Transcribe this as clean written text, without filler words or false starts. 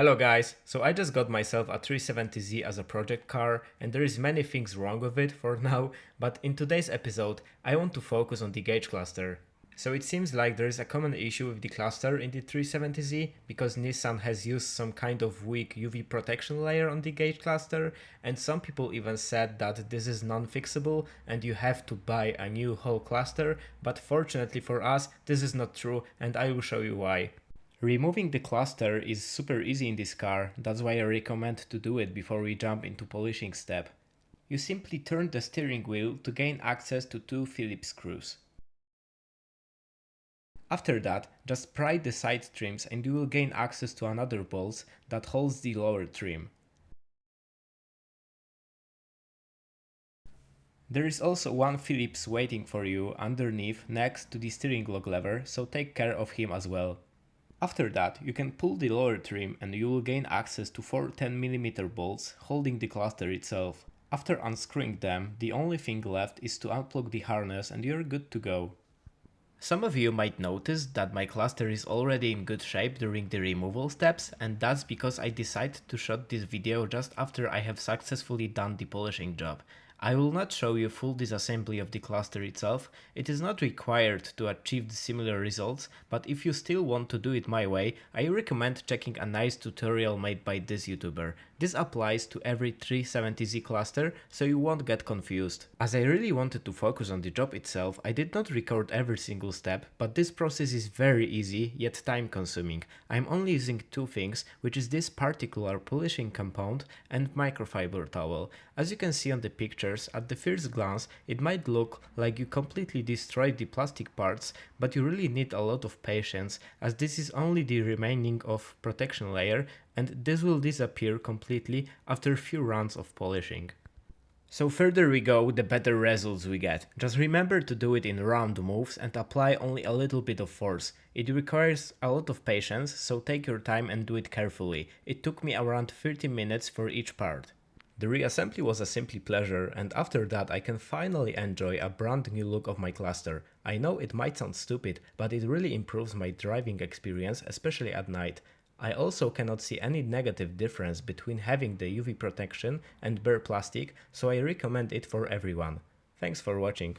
Hello guys, so I just got myself a 370Z as a project car and there is many things wrong with it for now, but in today's episode I want to focus on the gauge cluster. So it seems like there is a common issue with the cluster in the 370Z because Nissan has used some kind of weak UV protection layer on the gauge cluster, and some people even said that this is non-fixable and you have to buy a new whole cluster, but fortunately for us this is not true and I will show you why. Removing the cluster is super easy in this car, that's why I recommend to do it before we jump into polishing step. You simply turn the steering wheel to gain access to two Phillips screws. After that, just pry the side trims and you will gain access to another bolt that holds the lower trim. There is also one Phillips waiting for you underneath next to the steering lock lever, so take care of him as well. After that, you can pull the lower trim and you will gain access to four 10mm bolts holding the cluster itself. After unscrewing them, the only thing left is to unplug the harness and you're good to go. Some of you might notice that my cluster is already in good shape during the removal steps, and that's because I decided to shoot this video just after I have successfully done the polishing job. I will not show you full disassembly of the cluster itself, it is not required to achieve similar results, but if you still want to do it my way, I recommend checking a nice tutorial made by this YouTuber. This applies to every 370Z cluster, so you won't get confused. As I really wanted to focus on the job itself, I did not record every single step, but this process is very easy, yet time consuming. I'm only using two things, which is this particular polishing compound and microfiber towel. As you can see on the pictures, at the first glance, it might look like you completely destroyed the plastic parts, but you really need a lot of patience, as this is only the remaining of protection layer, and this will disappear completely after a few rounds of polishing. So further we go, the better results we get. Just remember to do it in round moves and apply only a little bit of force. It requires a lot of patience, so take your time and do it carefully. It took me around 30 minutes for each part. The reassembly was a simply pleasure, and after that I can finally enjoy a brand new look of my cluster. I know it might sound stupid, but it really improves my driving experience, especially at night. I also cannot see any negative difference between having the UV protection and bare plastic, so I recommend it for everyone. Thanks for watching.